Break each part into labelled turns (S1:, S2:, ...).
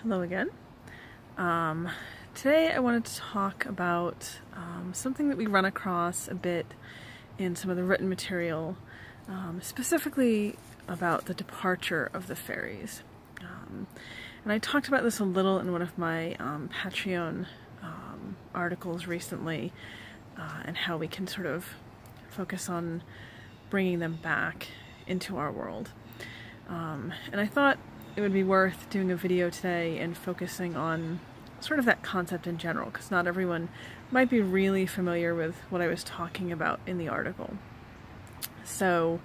S1: Hello again. Today I wanted to talk about something that we run across a bit in some of the written material, specifically about the departure of the fairies. And I talked about this a little in one of my Patreon articles recently, and how we can sort of focus on bringing them back into our world. And I thought it would be worth doing a video today and focusing on sort of that concept in general, because not everyone might be really familiar with what I was talking about in the article. So,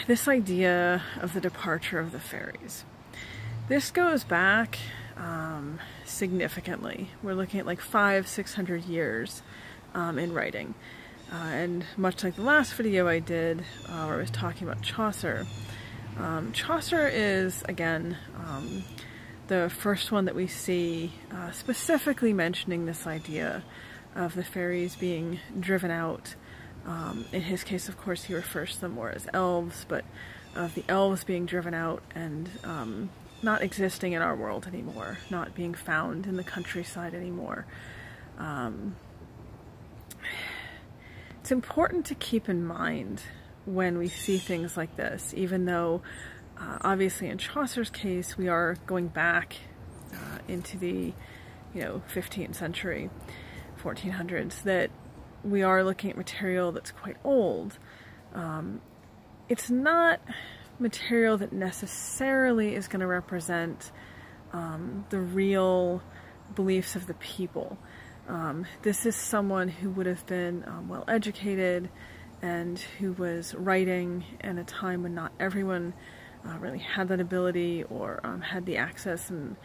S1: this idea of the departure of the fairies. This goes back significantly. We're looking at like 500-600 years in writing. And much like the last video I did, where I was talking about Chaucer, Chaucer is, again, the first one that we see specifically mentioning this idea of the fairies being driven out. In his case, of course, he refers to them more as elves, but of the elves being driven out and not existing in our world anymore, not being found in the countryside anymore. It's important to keep in mind when we see things like this, even though obviously in Chaucer's case we are going back into the 15th century, 1400s, that we are looking at material that's quite old. It's not material that necessarily is going to represent the real beliefs of the people. This is someone who would have been well educated and who was writing in a time when not everyone really had that ability or had the access and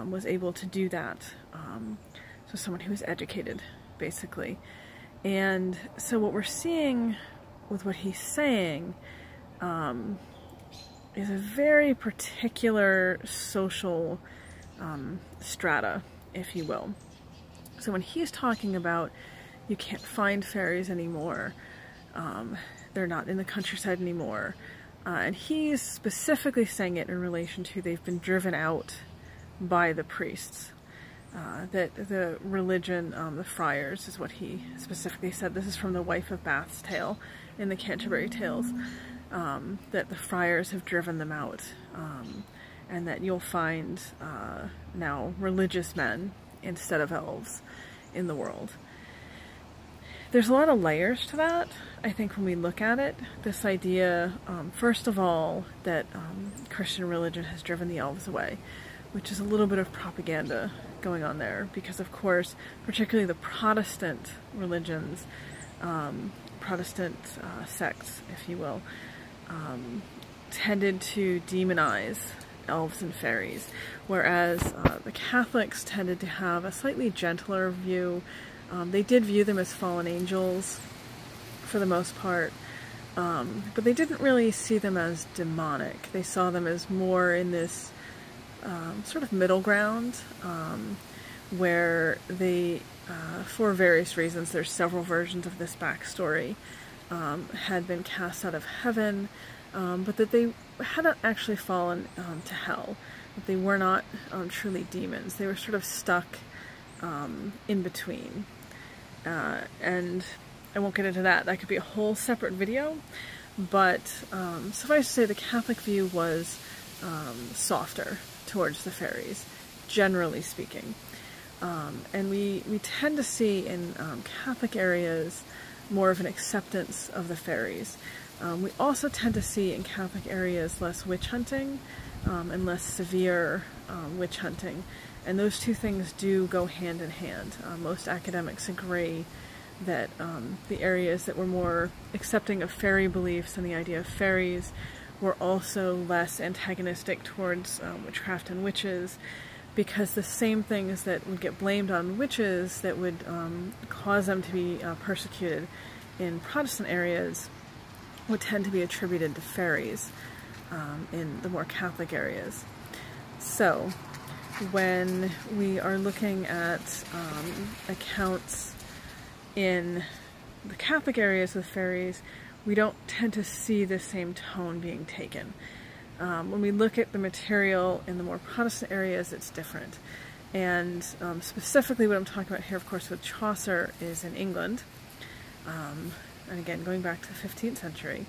S1: was able to do that. So someone who was educated, basically. And so what we're seeing with what he's saying is a very particular social strata, if you will. So when he's talking about you can't find fairies anymore, they're not in the countryside anymore, and he's specifically saying it in relation to they've been driven out by the priests, that the religion, the friars is what he specifically said. This is from the Wife of Bath's tale in the Canterbury Tales, that the friars have driven them out, and that you'll find now religious men instead of elves in the world. There's a lot of layers to that, I think, when we look at it. This idea, first of all, that Christian religion has driven the elves away, which is a little bit of propaganda going on there, because of course, particularly the Protestant religions, Protestant sects, if you will, tended to demonize elves and fairies, whereas the Catholics tended to have a slightly gentler view. They did view them as fallen angels for the most part, but they didn't really see them as demonic. They saw them as more in this sort of middle ground, where they, for various reasons, there's several versions of this backstory, had been cast out of heaven, but that they hadn't actually fallen to hell, that they were not truly demons. They were sort of stuck in between. And I won't get into that. That could be a whole separate video, but suffice to say the Catholic view was softer towards the fairies, generally speaking. And we tend to see in Catholic areas more of an acceptance of the fairies. We also tend to see in Catholic areas less witch hunting and less severe witch hunting. And those two things do go hand in hand. Most academics agree that the areas that were more accepting of fairy beliefs and the idea of fairies were also less antagonistic towards witchcraft and witches, because the same things that would get blamed on witches that would cause them to be persecuted in Protestant areas would tend to be attributed to fairies in the more Catholic areas. So when we are looking at accounts in the Catholic areas with fairies, we don't tend to see the same tone being taken. When we look at the material in the more Protestant areas, it's different. And specifically what I'm talking about here, of course, with Chaucer is in England. And again, going back to the 15th century.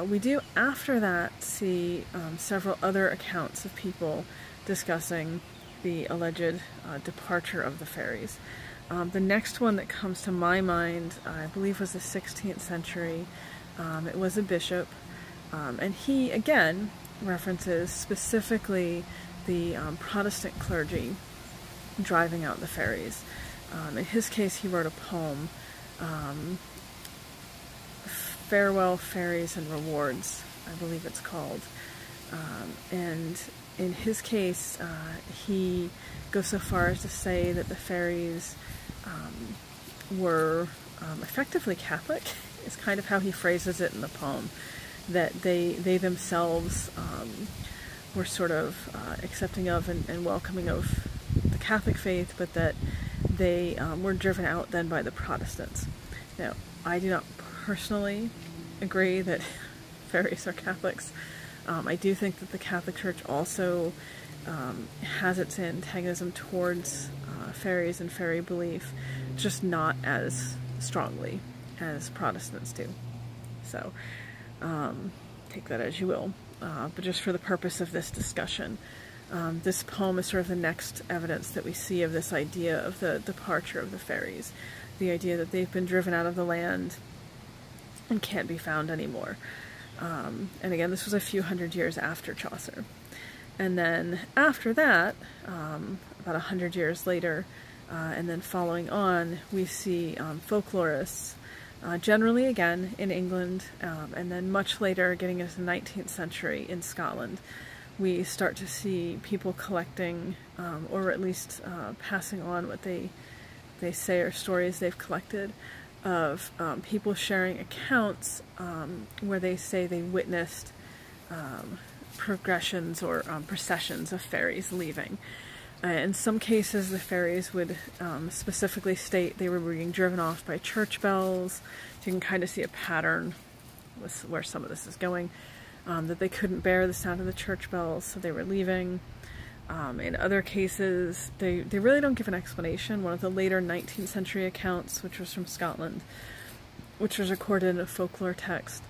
S1: We do, after that, see several other accounts of people discussing the alleged departure of the fairies. The next one that comes to my mind, I believe, was the 16th century. It was a bishop, and he, again, references specifically the Protestant clergy driving out the fairies. In his case, he wrote a poem, Farewell, Fairies, and Rewards, I believe it's called. And in his case, he goes so far as to say that the fairies were effectively Catholic, is kind of how he phrases it in the poem, that they themselves were sort of accepting of and welcoming of the Catholic faith, but that they were driven out then by the Protestants. Now, I do not personally agree that fairies are Catholics. I do think that the Catholic Church also has its antagonism towards fairies and fairy belief, just not as strongly as Protestants do. So, take that as you will. But just for the purpose of this discussion, this poem is sort of the next evidence that we see of this idea of the departure of the fairies. The idea that they've been driven out of the land and can't be found anymore. And again, this was a few hundred years after Chaucer. And then after that, about 100 years later, and then following on, we see folklorists, generally again in England, and then much later, getting into the 19th century in Scotland, we start to see people collecting, or at least passing on what they say are stories they've collected of people sharing accounts where they say they witnessed progressions or processions of fairies leaving. In some cases, the fairies would specifically state they were being driven off by church bells. So you can kind of see a pattern with where some of this is going, that they couldn't bear the sound of the church bells, so they were leaving. In other cases, they really don't give an explanation. One of the later 19th century accounts, which was from Scotland, which was recorded in a folklore text,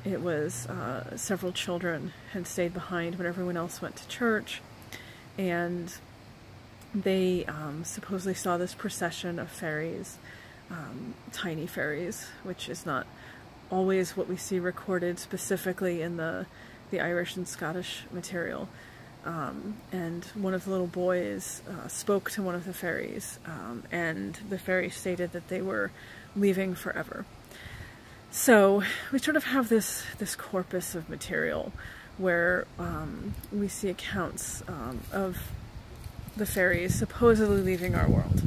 S1: it was several children had stayed behind when everyone else went to church, and they supposedly saw this procession of fairies, tiny fairies, which is not always what we see recorded specifically in the Irish and Scottish material. And one of the little boys spoke to one of the fairies, and the fairy stated that they were leaving forever. So we sort of have this corpus of material where we see accounts of the fairies supposedly leaving our world.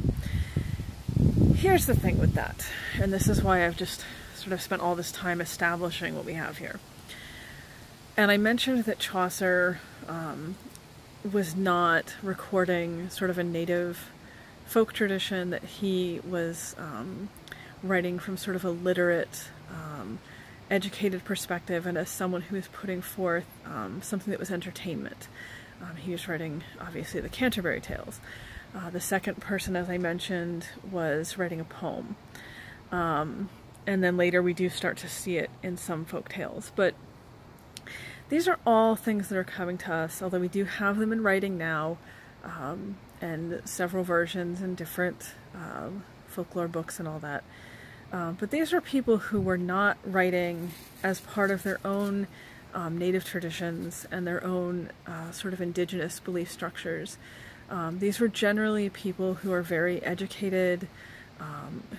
S1: Here's the thing with that, and this is why I've just sort of spent all this time establishing what we have here. And I mentioned that Chaucer was not recording sort of a native folk tradition, that he was writing from sort of a literate, educated perspective, and as someone who was putting forth something that was entertainment. He was writing, obviously, the Canterbury Tales. The second person, as I mentioned, was writing a poem. And then later we do start to see it in some folk tales. But these are all things that are coming to us, although we do have them in writing now, and several versions in different folklore books and all that. But these are people who were not writing as part of their own native traditions and their own sort of indigenous belief structures. These were generally people who are very educated,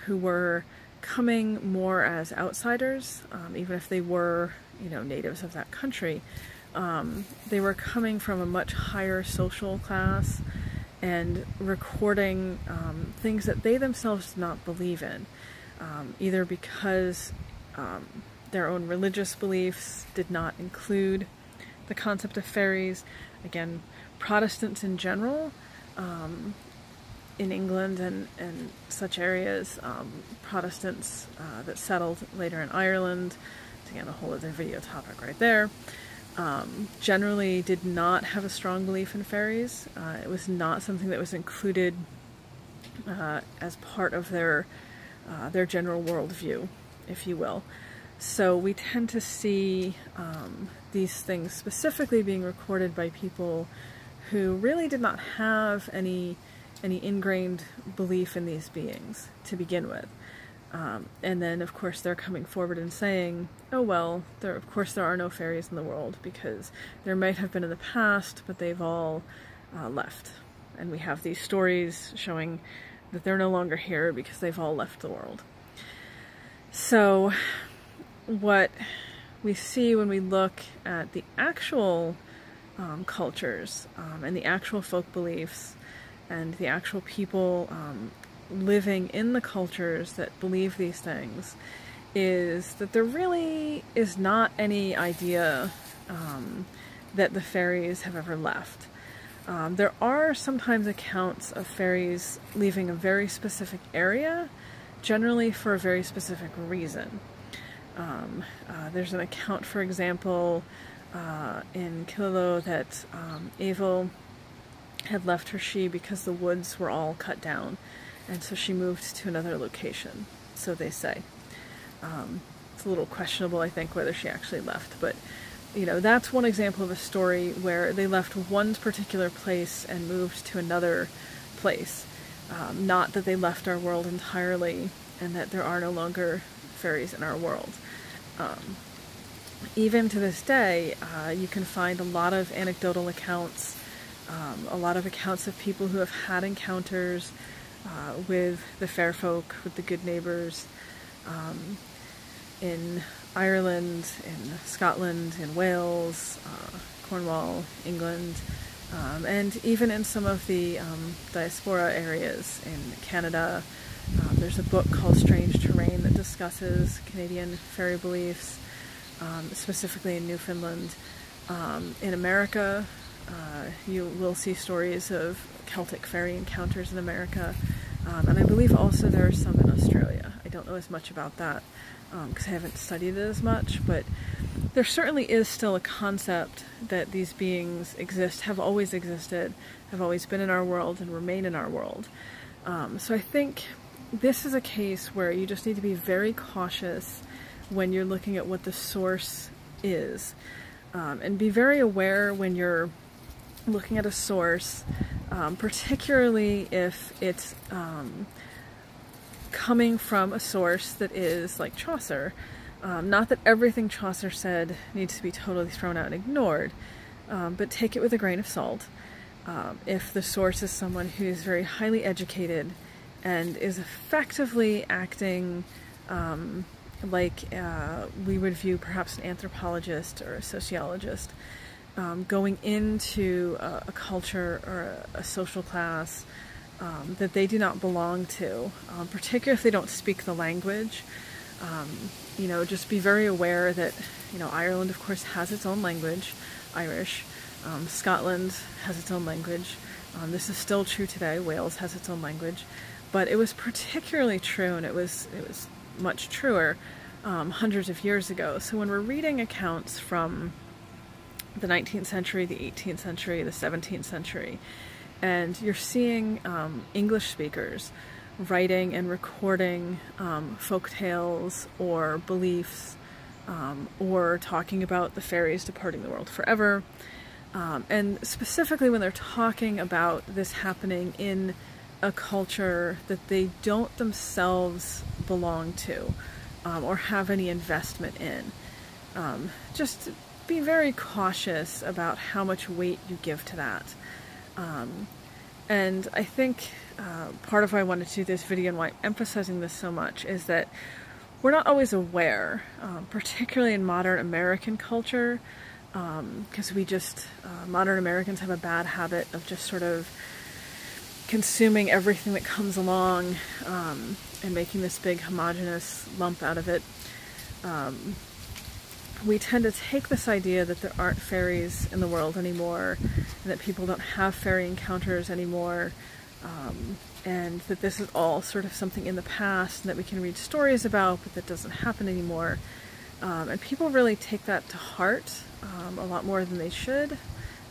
S1: who were coming more as outsiders, even if they were, natives of that country. They were coming from a much higher social class and recording things that they themselves did not believe in, either because their own religious beliefs did not include the concept of fairies. Again, Protestants in general, in England and such areas, Protestants that settled later in Ireland, again, a whole other video topic right there, generally did not have a strong belief in fairies. It was not something that was included as part of their general worldview, if you will. So we tend to see these things specifically being recorded by people who really did not have any ingrained belief in these beings to begin with. And then, of course, they're coming forward and saying, oh, well, of course there are no fairies in the world, because there might have been in the past, but they've all left. And we have these stories showing that they're no longer here because they've all left the world. So what we see when we look at the actual cultures and the actual folk beliefs and the actual people living in the cultures that believe these things is that there really is not any idea that the fairies have ever left. There are sometimes accounts of fairies leaving a very specific area, generally for a very specific reason. There's an account, for example, in Killaloe that Eivil had left her she because the woods were all cut down, and so she moved to another location, so they say. It's a little questionable, I think, whether she actually left, but you know, that's one example of a story where they left one particular place and moved to another place. Not that they left our world entirely and that there are no longer fairies in our world. Even to this day, you can find a lot of anecdotal accounts, a lot of accounts of people who have had encounters with the fair folk, with the good neighbors, in Ireland, in Scotland, in Wales, Cornwall, England, and even in some of the diaspora areas in Canada. There's a book called Strange Terrain that discusses Canadian fairy beliefs, specifically in Newfoundland. In America, you will see stories of Celtic fairy encounters in America, and I believe also there are some in Australia. I don't know as much about that because I haven't studied it as much, but there certainly is still a concept that these beings exist, have always existed, have always been in our world, and remain in our world. So I think this is a case where you just need to be very cautious when you're looking at what the source is, and be very aware when you're looking at a source, particularly if it's coming from a source that is like Chaucer. Not that everything Chaucer said needs to be totally thrown out and ignored, but take it with a grain of salt. If the source is someone who is very highly educated and is effectively acting like we would view perhaps an anthropologist or a sociologist, going into a culture or a social class that they do not belong to, particularly if they don't speak the language. You know, just be very aware that, you know, Ireland, of course, has its own language, Irish. Scotland has its own language. This is still true today. Wales has its own language. But it was particularly true, and it was much truer hundreds of years ago. So when we're reading accounts from the 19th century, the 18th century, the 17th century, and you're seeing English speakers writing and recording folk tales or beliefs, or talking about the fairies departing the world forever, and specifically when they're talking about this happening in a culture that they don't themselves belong to, or have any investment in. Just be very cautious about how much weight you give to that. And I think part of why I wanted to do this video and why I'm emphasizing this so much is that we're not always aware, particularly in modern American culture, because we just, modern Americans have a bad habit of just sort of consuming everything that comes along and making this big homogeneous lump out of it. We tend to take this idea that there aren't fairies in the world anymore, and that people don't have fairy encounters anymore, and that this is all sort of something in the past and that we can read stories about, but that doesn't happen anymore. And people really take that to heart a lot more than they should,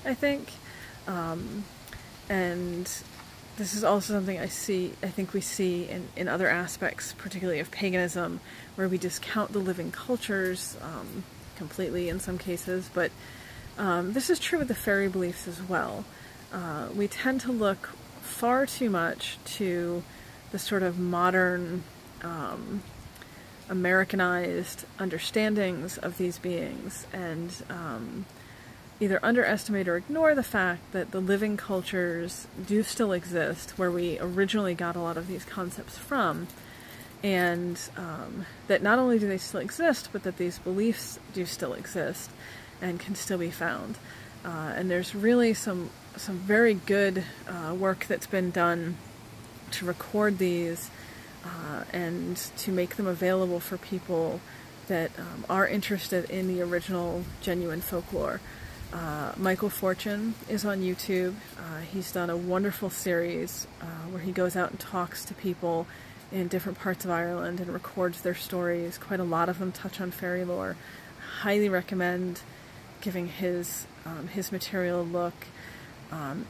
S1: I think. And this is also something I think we see in other aspects, particularly of paganism, where we discount the living cultures completely in some cases, but this is true with the fairy beliefs as well. We tend to look far too much to the sort of modern, Americanized understandings of these beings, and either underestimate or ignore the fact that the living cultures do still exist, where we originally got a lot of these concepts from, and that not only do they still exist, but that these beliefs do still exist and can still be found. And there's really some very good work that's been done to record these and to make them available for people that are interested in the original, genuine folklore. Michael Fortune is on YouTube. He's done a wonderful series where he goes out and talks to people in different parts of Ireland and records their stories. Quite a lot of them touch on fairy lore. Highly recommend giving his material a look.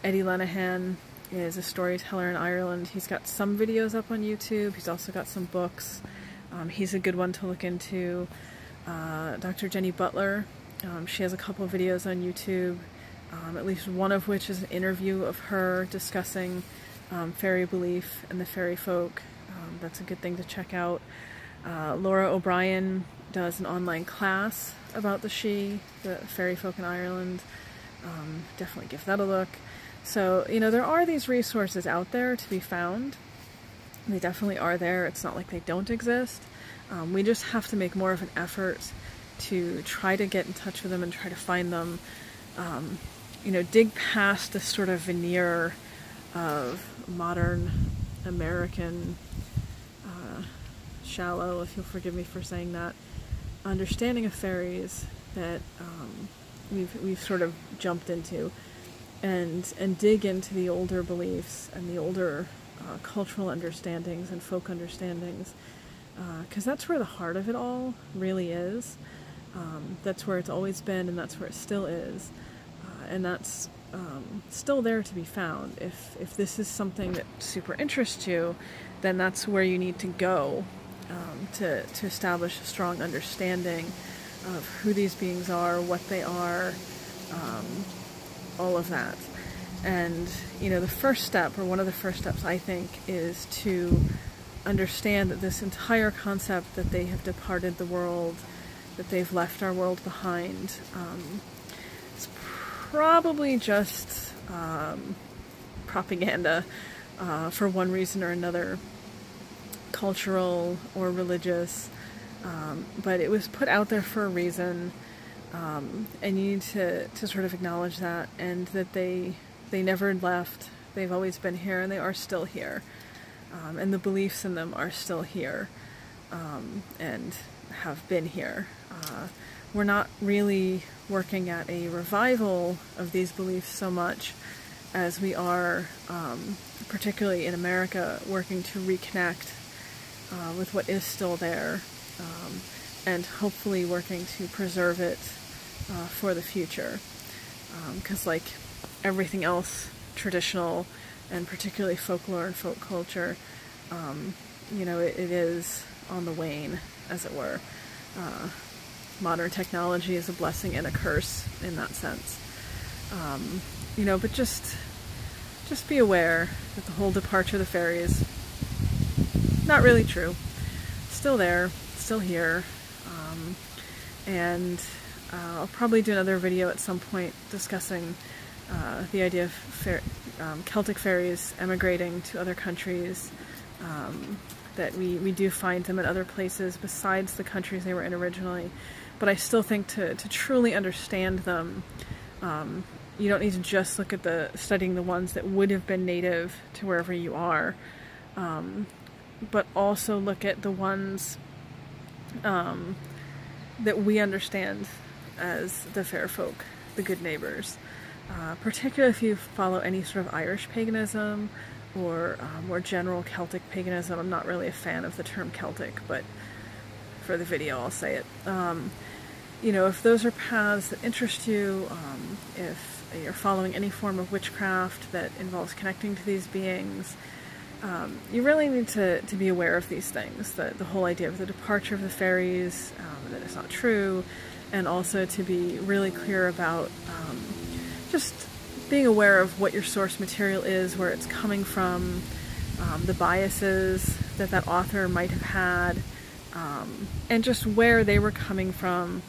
S1: Eddie Lenihan is a storyteller in Ireland. He's got some videos up on YouTube. He's also got some books. He's a good one to look into. Dr. Jenny Butler, she has a couple of videos on YouTube, at least one of which is an interview of her discussing fairy belief and the fairy folk. That's a good thing to check out. Laura O'Brien does an online class about the fairy folk in Ireland. Definitely give that a look. So, you know, there are these resources out there to be found. They definitely are there. It's not like they don't exist. We just have to make more of an effort to try to get in touch with them and try to find them. You know, dig past this sort of veneer of modern American, shallow, if you'll forgive me for saying that, understanding of fairies that we've sort of jumped into, and dig into the older beliefs and the older cultural understandings and folk understandings, because that's where the heart of it all really is. That's where it's always been, and that's where it still is, and that's still there to be found. If this is something that super interests you, then that's where you need to go to establish a strong understanding of who these beings are, what they are, all of that. And, you know, the first step, or one of the first steps, I think, is to understand that this entire concept that they have departed the world, that they've left our world behind, is probably just propaganda for one reason or another, cultural or religious, but it was put out there for a reason, and you need to sort of acknowledge that, and that they never left. They've always been here, and they are still here, and the beliefs in them are still here, and have been here. We're not really working at a revival of these beliefs so much as we are, particularly in America, working to reconnect with what is still there, and hopefully working to preserve it for the future. Because like everything else traditional, and particularly folklore and folk culture, you know, it is on the wane, as it were. Modern technology is a blessing and a curse in that sense. You know, but just be aware that the whole departure of the fairies, not really true. Still there, still here, and I'll probably do another video at some point discussing the idea of Celtic fairies emigrating to other countries, that we do find them in other places besides the countries they were in originally. But I still think to truly understand them, you don't need to just look at studying the ones that would have been native to wherever you are, but also look at the ones that we understand as the fair folk, the good neighbors. Particularly if you follow any sort of Irish paganism or more general Celtic paganism. I'm not really a fan of the term Celtic, but for the video, I'll say it. You know, if those are paths that interest you, if you're following any form of witchcraft that involves connecting to these beings, you really need to be aware of these things. The whole idea of the departure of the fairies, that it's not true, and also to be really clear about just being aware of what your source material is, where it's coming from, the biases that author might have had, and just where they were coming from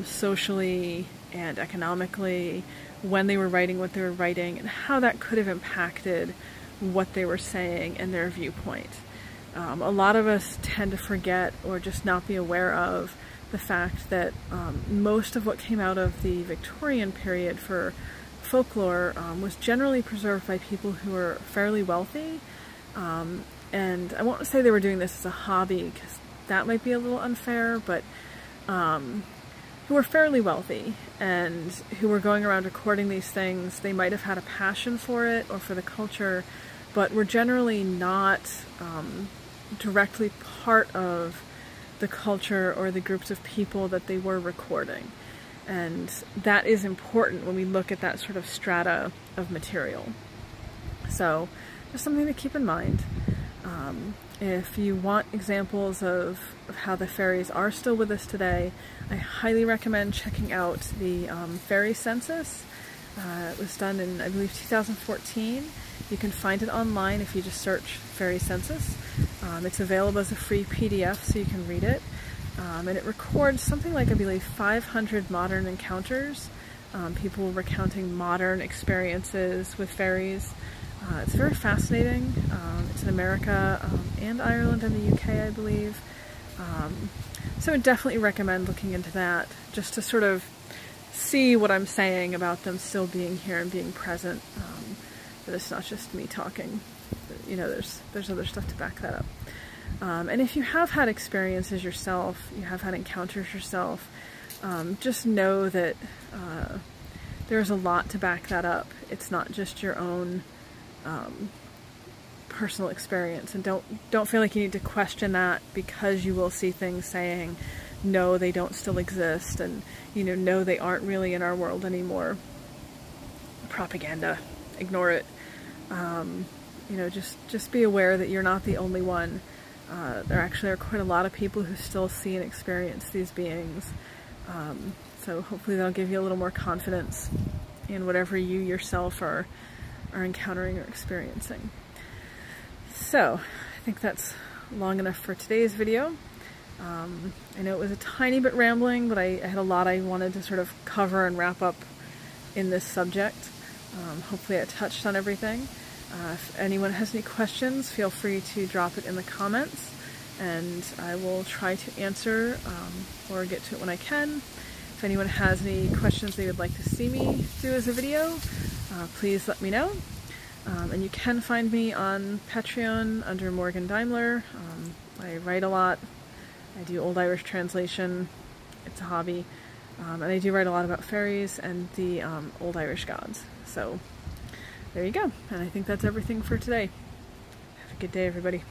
S1: socially and economically, when they were writing what they were writing, and how that could have impacted what they were saying and their viewpoint. A lot of us tend to forget or just not be aware of the fact that most of what came out of the Victorian period for folklore was generally preserved by people who were fairly wealthy. And I won't say they were doing this as a hobby, because that might be a little unfair, but who were fairly wealthy and who were going around recording these things. They might have had a passion for it or for the culture, but were generally not directly part of the culture or the groups of people that they were recording. And that is important when we look at that sort of strata of material. So just something to keep in mind. If you want examples of how the fairies are still with us today, I highly recommend checking out the fairy census. It was done in, I believe, 2014. You can find it online if you just search fairy census. It's available as a free PDF, so you can read it. And it records something like, I believe, 500 modern encounters, people recounting modern experiences with fairies. It's very fascinating. It's in America and Ireland and the UK, I believe. So I would definitely recommend looking into that, just to sort of see what I'm saying about them still being here and being present. That it's not just me talking. You know, there's other stuff to back that up. And if you have had experiences yourself, you have had encounters yourself, just know that there's a lot to back that up. It's not just your own personal experience, and don't feel like you need to question that because you will see things saying, no, they don't still exist, and, you know, no, they aren't really in our world anymore. Propaganda. Ignore it. You know, just be aware that you're not the only one. There actually are quite a lot of people who still see and experience these beings. So hopefully that'll give you a little more confidence in whatever you yourself are encountering or experiencing. So I think that's long enough for today's video. I know it was a tiny bit rambling, but I had a lot I wanted to sort of cover and wrap up in this subject. Hopefully I touched on everything. If anyone has any questions, feel free to drop it in the comments, and I will try to answer or get to it when I can. If anyone has any questions they would like to see me do as a video, please let me know. And you can find me on Patreon under Morgan Daimler. I write a lot. I do Old Irish translation. It's a hobby. And I do write a lot about fairies and the Old Irish gods. So there you go. And I think that's everything for today. Have a good day, everybody.